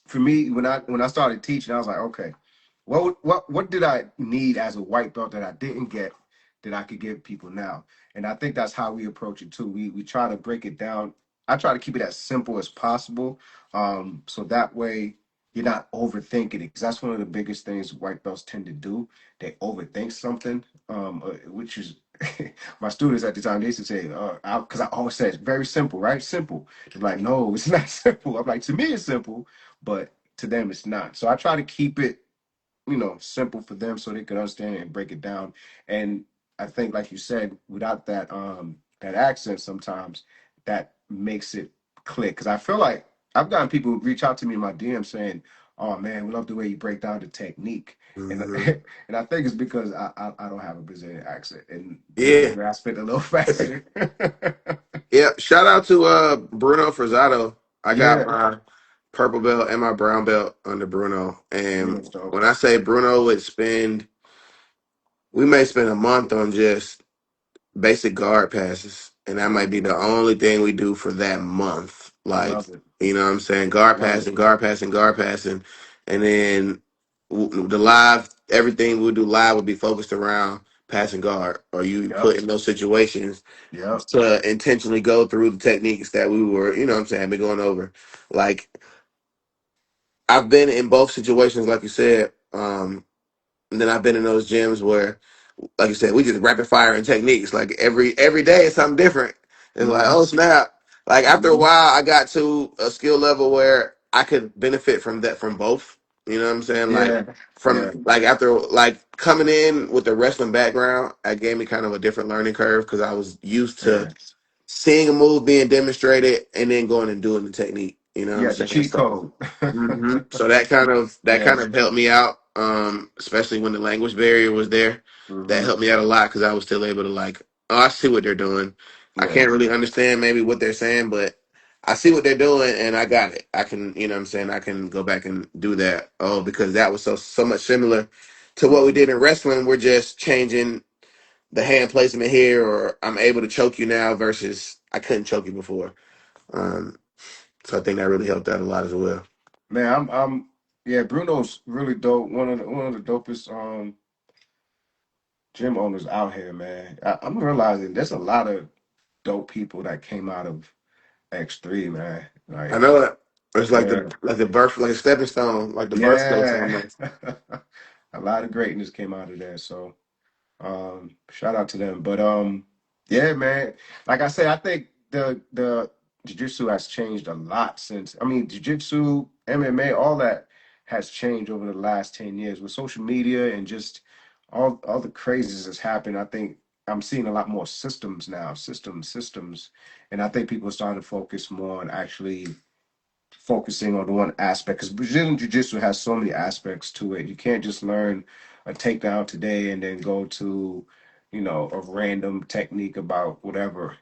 For me, when I started teaching, I was like, okay, what did I need as a white belt that I didn't get that I could give people now? And I think that's how we approach it too. We try to break it down. I try to keep it as simple as possible, so that way you're not overthinking it. Because that's one of the biggest things white belts tend to do. They overthink something, which is my students at the time they used to say, because I always say it's very simple, right? Simple. They're like, no, it's not simple. I'm like, to me, it's simple, but to them, it's not. So I try to keep it simple for them so they can understand it and break it down. And I think, like you said, without that accent, sometimes that makes it click. Because I feel like I've gotten people reach out to me in my DM saying, "Oh man, we love the way you break down the technique," and hmm and I think it's because I don't have a Brazilian accent and they yeah, grasp it a little faster. yeah. Shout out to Bruno Frazado. I got Yeah, my purple belt and my brown belt under Bruno, and Bruno's dope. when I say Bruno would spend, we may spend a month on just basic guard passes, and that might be Mhm. the only thing we do for that month. I Like, love it. you know what I'm saying? Guard Love it. passing, guard passing, guard passing. And then the live, everything we do live would be focused around passing guard, or you Yep. put in those situations Yep. to intentionally go through the techniques that we were, you know what I'm saying, been going over. Like, I've been in both situations, like you said. And then I've been in those gyms where, like you said, we just rapid firing techniques. Like every day it's something different. It's like, Hmm. oh snap. Like after a Hmm. while I got to a skill level where I could benefit from that from both. You know what I'm saying? Like Yeah. from Yeah. like after like coming in with the wrestling background, that gave me kind of a different learning curve because I was used to Yeah. seeing a move being demonstrated and then going and doing the technique. You know what I'm Yeah, the saying? cheat So code. so that Yeah. kind of helped me out, especially when the language barrier was there. That Hmm. helped me out a lot because I was still able to like, oh, I see what they're doing. I Yeah. can't really understand maybe what they're saying, but I see what they're doing and I got it. I can, you know what I'm saying, I can go back and do that. Oh, because that was so much similar to what we Hmm. did in wrestling. We're just changing the hand placement here, or I'm able to choke you now versus I couldn't choke you before. Um, so I think that really helped out a lot as well. Man, yeah, Bruno's really dope. One of the dopest gym owners out here, man. I'm realizing there's a lot of dope people that came out of X3, man. I Like, know that it's yeah, like the birth, like a stepping stone, like the birthplace yeah. almost. A lot of greatness came out of there. So shout out to them. But yeah, man. Like I say, I think the jiu-jitsu has changed a lot since. I mean, jiu-jitsu, MMA, all that has changed over the last 10 years with social media and just all the craziness that's happened. I think I'm seeing a lot more systems now, systems, and I think people are starting to focus more on actually focusing on one aspect because Brazilian Jiu Jitsu has so many aspects to it. You can't just learn a takedown today and then go to, a random technique about whatever.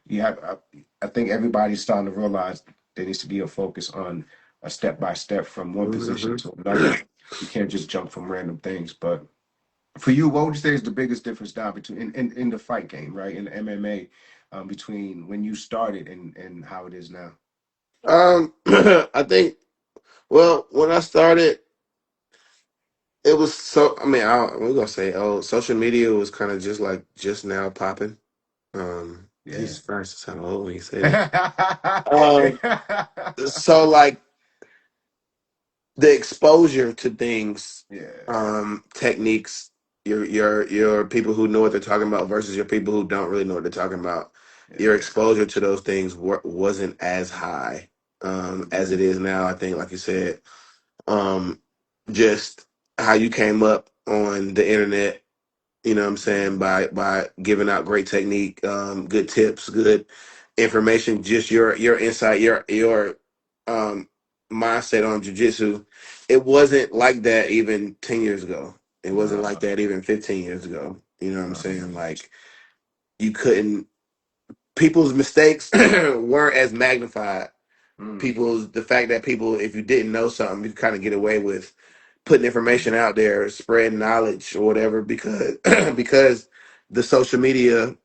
I think everybody's starting to realize there needs to be a focus on a step by step from one position Hmm. to another. You can't just jump from random things. But for you, what would you say is the biggest difference now between in the fight game, right? In the MMA, between when you started and how it is now? I think. Well, when I started, it was so. I mean, we're gonna say, oh, social media was kind of just like just now popping. Yeah. Jesus Christ, it sound old when you say that. Um, so like the exposure to things, Yeah, techniques, your people who know what they're talking about versus your people who don't really know what they're talking about. Your yeah. exposure to those things wasn't as high as it Mhm. is now. I think, like you said, um, just how you came up on the internet, you know what I'm saying, by giving out great technique, good tips, good information, just your insight, your um mindset on jujitsu. It wasn't like that even 10 years ago. It wasn't like Nah, that even 15 years ago. You know what I'm nah. saying? Like you couldn't people's mistakes weren't as magnified. Mm, People's the fact that people, if you didn't know something, you kind of get away with putting information out there, spreading knowledge or whatever, because because the social media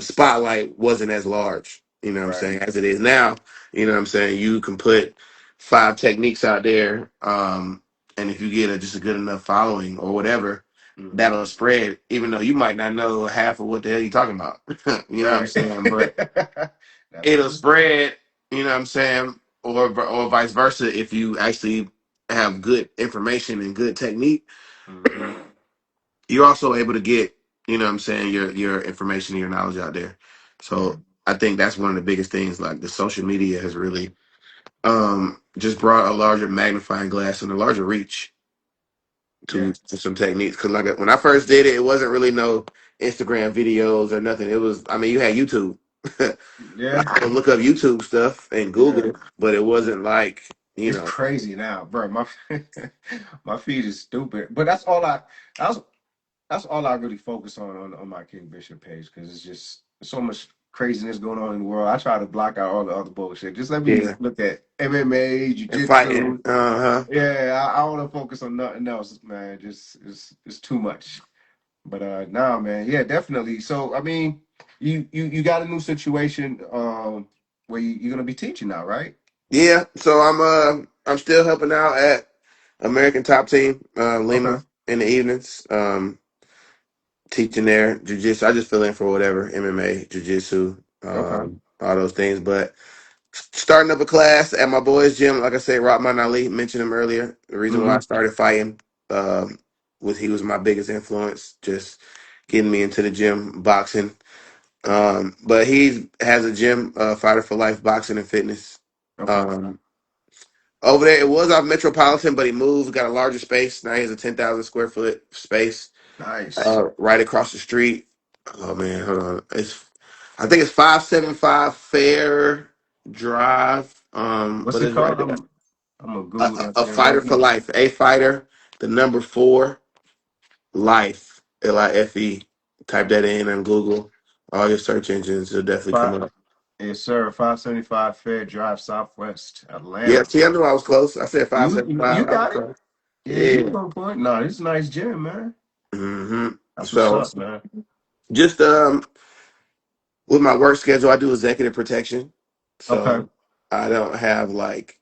spotlight wasn't as large, you know what I'm right. saying, as it is now. You know what I'm saying? You can put five techniques out there, and if you get just a good enough following or whatever, Hmm. that'll spread, even though you might not know half of what the hell you're talking about. You know what I'm Right. saying? But That's it'll true. spread, you know what I'm saying? Or vice versa, if you actually have good information and good technique, Hmm. you're also able to get, you know what I'm saying, your information and your knowledge out there. Yeah. So I think that's one of the biggest things. Like the social media has really just brought a larger magnifying glass and a larger reach Yeah. to some techniques. Because like when I first did it, it wasn't really no Instagram videos or nothing. It was, I mean, you had YouTube. Yeah. I would look up YouTube stuff and Yeah. Google, but it wasn't like, you It's know, crazy now, bro. My my feed is stupid. But that's that's all I really focus on my King Bishop page because it's just so much craziness going on in the world. I try to block out all the other bullshit. Just let me yeah, look at MMA, and fighting. jiu-jitsu. Uh huh. Yeah, I want to focus on nothing else, man. Just it's too much. But nah, man. Yeah, definitely. So I mean, you got a new situation where you're gonna be teaching now, right? Yeah, so I'm still helping out at American Top Team, Okay. Lima in the evenings, teaching there jujitsu. I just fill in for whatever MMA, jujitsu, Okay. all those things. But starting up a class at my boys' gym, like I said, Rahman Ali mentioned him earlier. The reason why I Hmm. started fighting was he was my biggest influence, just getting me into the gym, boxing. But he has a gym, Fighter for Life Boxing and Fitness. Okay. Um, Over there, it was off Metropolitan, but he moved, got a larger space. Now he has a 10,000 square foot space Nice. right across the street. Oh man, hold on. I think it's 575 Fair Drive. What's But it it's right called? there. I'm gonna Google that A thing right fighter for now. life. A fighter, the number four, life. Life. Type that in on Google. All your search engines will definitely come Five, up. yes, sir. 575 Fair Drive, Southwest Yeah, Atlanta. see, I knew I was close. I said You 575. I was got it. close. Yeah, you Yeah. was on point. No, this is a nice gym, man. That's what's So up, man. Just with my work schedule, I do executive protection, Okay. so I don't have like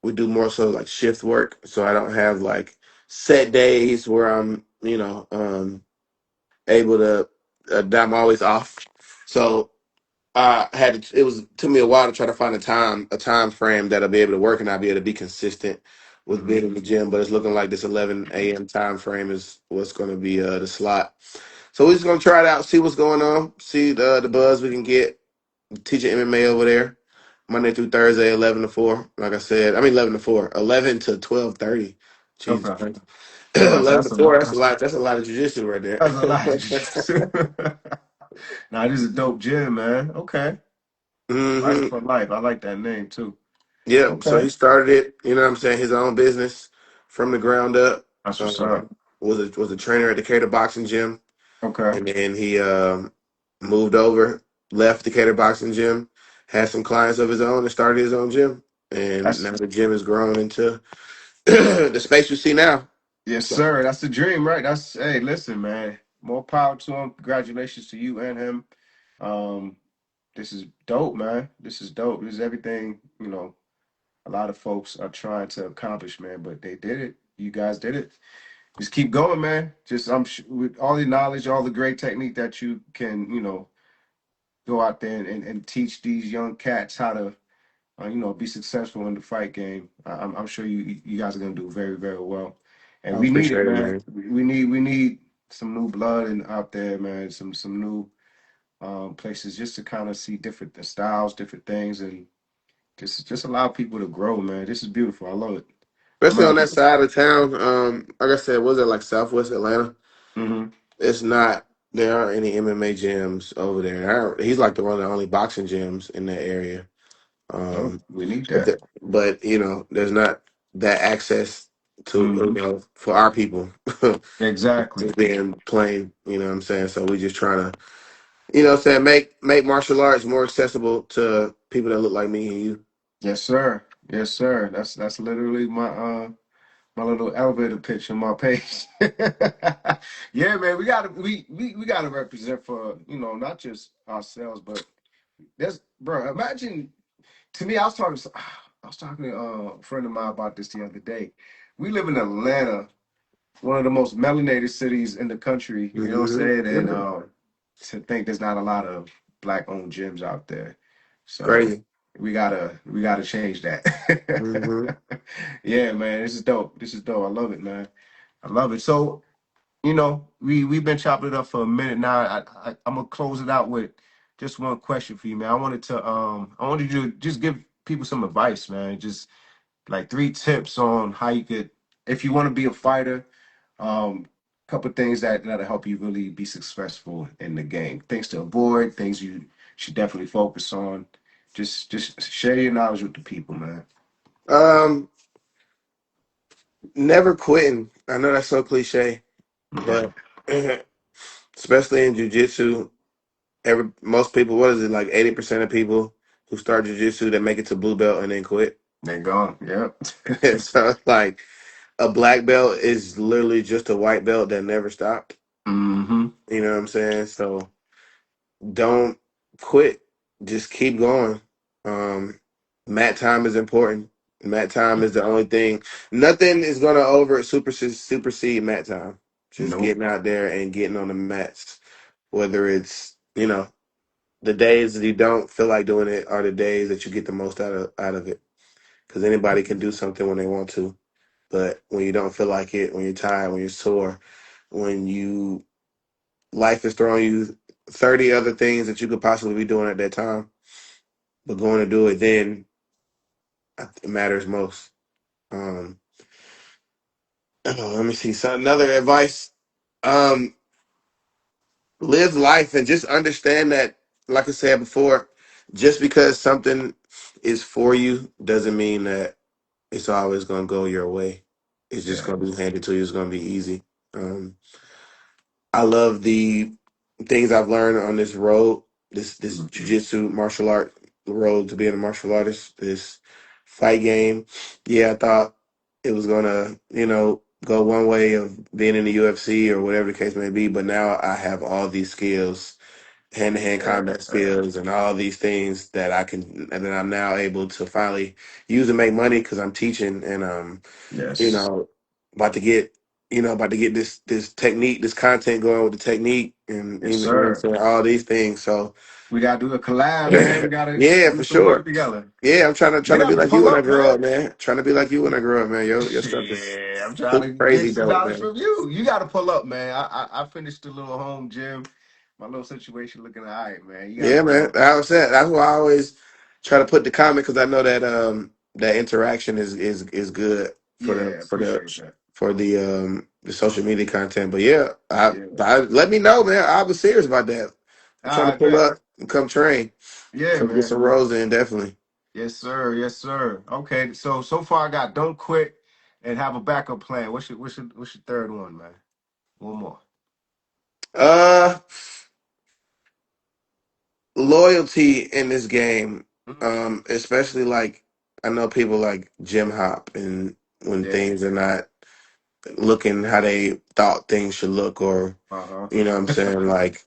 we do more so like shift work, so I don't have like set days where I'm able to that I'm always off. So I had to, it was took me a while to try to find a time frame that I'll be able to work and I'll be able to be consistent with Hmm. being in the gym. But it's looking like this 11 a.m. time frame is what's going to be the slot. So we're just gonna try it out, see what's going on, see the buzz we can get. Teaching MMA over there, Monday through Thursday, 11 to 4. Like I said, I mean 11 to 4, 11 to 12:30. Jesus Okay. Christ, No, 11 to that's a 4. lot. That's a lot. That's a lot of jujitsu right That's a lot. there. Nah, this is a dope gym, man. Okay. Fighter hmm for life. I like that name too. Yeah. So Okay. he started it. You know what I'm saying? His own business from the ground up. That's what's Um, up. was a trainer at Decatur Boxing Gym, Okay. and then he moved over, left Decatur Boxing Gym, had some clients of his own, and started his own gym. And That's now the gym has grown into the space you see now. yes, So sir. That's the dream, right? That's hey, listen, man. More power to him. Congratulations to you and him. Um, this is dope, man. This is dope. This is everything, a lot of folks are trying to accomplish, man, but they did it. You guys did it. Just keep going, man. Just I'm sure with all the knowledge, all the great technique that you can, go out there and teach these young cats how to, be successful in the fight game. I'm sure you guys are gonna do very, very well. And I we need it, appreciate it, man. man. We need some new blood and out there, man. Some new places just to kind of see different styles, different things, and just allow people to grow, man. This is beautiful. I love it. I'm Especially on happy. that side of town. Like I said, was it like Southwest Atlanta? Hmm. It's not. There aren't any MMA gyms over there. He's like the one of the only boxing gyms in that area. Oh, Um, we need that. but there's not that access to Hmm. for our people Exactly. to being plain. You know what I'm saying? So we just trying to what I'm saying make martial arts more accessible to people that look like me and you. Yes, sir. Yes, sir. That's literally my little elevator pitch on my page. Yeah, man, we gotta represent for, not just ourselves, but there's bro, imagine to me, I was talking to a friend of mine about this the other day. We live in Atlanta, one of the most melanated cities in the country, you know what I'm hmm saying? And to think there's not a lot of black owned gyms out there. So Crazy. we gotta change that. hmm Yeah, man, this is dope. This is dope. I love it, man. I love it. So, we've been chopping it up for a minute now. I'm gonna close it out with just one question for you, man. I wanted you to just give people some advice, man. Just like three tips on how you could, if you want to be a fighter, couple things that'll help you really be successful in the game. Things to avoid, things you should definitely focus on. Just share your knowledge with the people, man. Um, never quitting. I know that's so cliche, Yeah, but especially in jujitsu, most people, what is it, like 80% of people who start jujitsu that make it to blue belt and then quit. they're gone. Yep. So it's like a black belt is literally just a white belt that never stopped. Mm-hmm. You know what I'm saying? So don't quit. Just keep going. Um, mat time is important. Mat time is the only thing. Nothing is gonna supersede mat time. Just Nope. getting out there and getting on the mats. Whether it's the days that you don't feel like doing it are the days that you get the most out of it. Because anybody can do something when they want to, but when you don't feel like it, when you're tired, when you're sore, when you life is throwing you 30 other things that you could possibly be doing at that time, but going to do it then it matters most. Um, let me see. So another advice: um, live life and just understand that, like I said before, just because something is for you doesn't mean that it's always going to go your way. It's just Yeah. going to be handed to you. It's going to be easy. Um, I love the things I've learned on this road, this Mhm. jujitsu martial art road to being a martial artist, this fight game. Yeah, I thought it was gonna, go one way of being in the UFC or whatever the case may be, but now I have all these skills, hand to hand Yeah. combat skills, and all these things that I can, and then I'm now able to finally use and make money because I'm teaching and you Yes. know, about to get, about to get this technique, this content going with the technique, and Yes, what I'm sir. saying, all these things. So We gotta do a collab, man. We gotta yeah, do for some work sure. together. Yeah, I'm trying You to be have to like you pull when I up, grow man. up, man. Trying to be like you when I grow up, man. Your stuff is Shit, I'm trying to get crazy some dope, knowledge man. from you. You got to pull up, man. I finished the little home gym. My little situation looking all right, man. You got to Yeah, pull man. up. I was saying that's why I always try to put the comment because I know that that interaction is good for Yeah, appreciate that. the social media content. But yeah, Yeah. I let me know, man. I was serious about that. I'm trying to I pull bet. up and come train, Yeah, come get some man. rows in, definitely. Yes, sir. Yes, sir. Okay, so far I got don't quit and have a backup plan. What's your third one, man? One more. Uh, Loyalty in this game, Mm. especially like I know people like Jim Hop and when Yeah. things are not looking how they thought things should look, or Uh you know what I'm huh. saying, like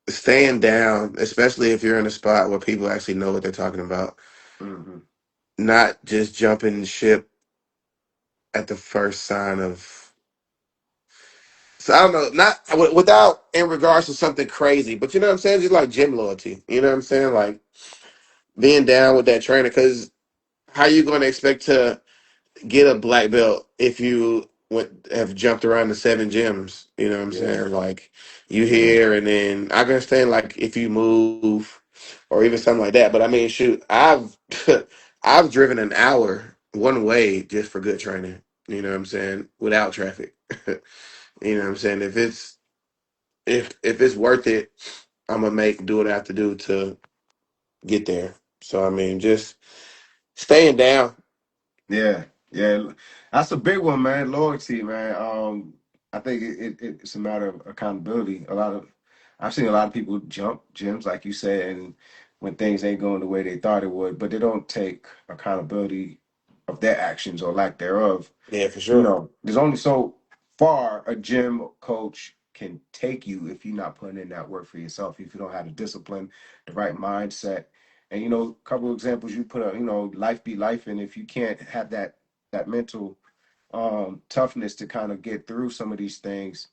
staying down, especially if you're in a spot where people actually know what they're talking about, hmm not just jumping ship at the first sign of. So I don't know, not without in regards to something crazy, but you know what I'm saying, just like gym loyalty. You know what I'm saying, like being down with that trainer, because how you going to expect to get a black belt if you have jumped around the seven gyms? You know what I'm Yeah. saying? Like you Yeah. here and then I can understand like if you move or even something like that. But I mean, shoot, I've I've driven an hour one way just for good training. You know what I'm saying? Without traffic. You know what I'm saying? If it's worth it, I'm gonna do what I have to do to get there. So I mean, just staying down. Yeah, yeah, that's a big one, man. Loyalty, man. I think it's a matter of accountability. I've seen a lot of people jump gyms, like you said, and when things ain't going the way they thought it would, but they don't take accountability of their actions or lack thereof. Yeah, for You sure. know, there's only so far a gym coach can take you if you're not putting in that work for yourself, if you don't have the discipline, the right mindset. And a couple of examples you put up, life be life, and if you can't have that mental toughness to kind of get through some of these things,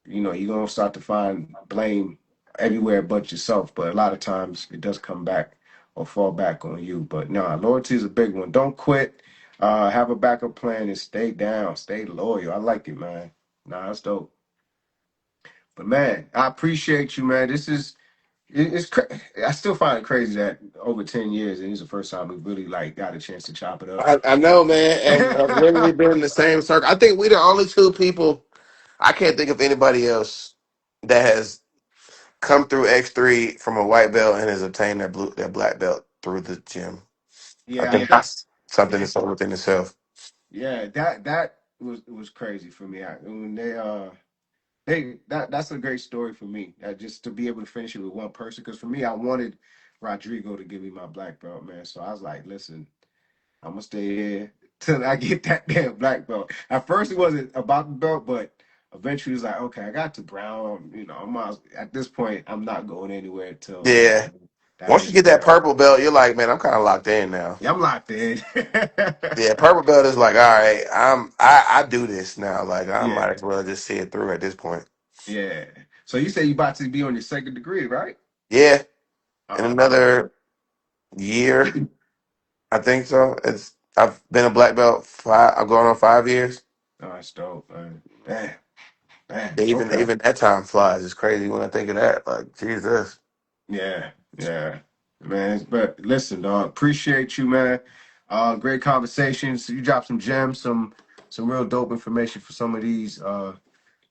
you're gonna start to find blame everywhere but yourself. But a lot of times it does come back or fall back on you. But no, loyalty is a big one. Don't quit. Have a backup plan and stay down, stay loyal. I like it, man. Nah, that's dope. But man, I appreciate you, man. I still find it crazy that over 10 years, and this is the first time we really like got a chance to chop it up. I know, man, and I've literally been in the same circle. I think we the only two people. I can't think of anybody else that has come through X3 from a white belt and has obtained that black belt through the gym. I Yeah, think that's something yeah, that's all within itself. yeah. That was crazy for me. When that's a great story for me. Just to be able to finish it with one person, because for me, I wanted Rodrigo to give me my black belt, man. So I was like, listen, I'm gonna stay here till I get that damn black belt. At first, it wasn't about the belt, but eventually, it was like, okay, I got to brown. At this point, I'm not going anywhere till Yeah. that Once you extra get that belt. purple belt, you're like, man, I'm kind of locked in now. Yeah, I'm locked in. Yeah, purple belt is like, all right, I do this now. Like I Yeah, might as well just see it through at this point. yeah. So you say you about to be on your second degree, right? Yeah, in Okay. another year, I think so. I've been a black belt I'm going on 5 years. Oh, that's dope, man. Damn, damn. Yeah, even Okay. even that time flies. It's crazy when I think of that. Like Jesus. Yeah, yeah, man. But listen, dog, appreciate you, man. Great conversations. You dropped some gems, some real dope information for some of these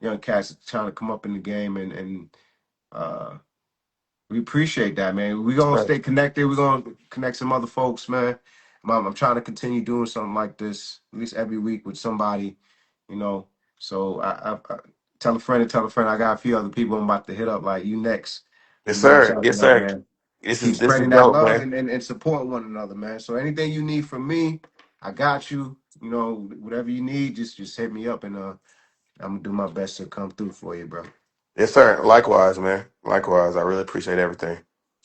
young cats trying to come up in the game, and uh we appreciate that, man. We're gonna Right. stay connected. We're gonna connect some other folks, man. I'm trying to continue doing something like this at least every week with somebody, you know. So I tell a friend and tell a friend. I got a few other people I'm about to hit up. Like you next. We Yes, mind sir. chopping Yes, up, sir. man. This is Keep this is spreading that dope, love man. and support one another, man. So anything you need from me, I got you. You know, whatever you need, just hit me up, and I'm gonna do my best to come through for you, bro. Yes, sir. Likewise, man. Likewise. I really appreciate everything.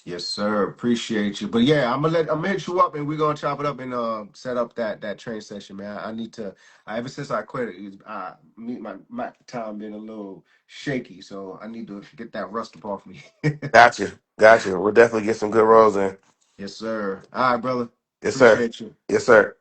Yes, sir. Appreciate you. But yeah, I'm gonna hit you up, and we're gonna chop it up and set up that train session, man. I need to. Ever since I quit, my time been a little shaky, so I need to get that rust up off me. Gotcha. Gotcha. We'll definitely get some good rolls in. Yes, sir. All right, brother. Yes, sir. Appreciate you. Yes, sir.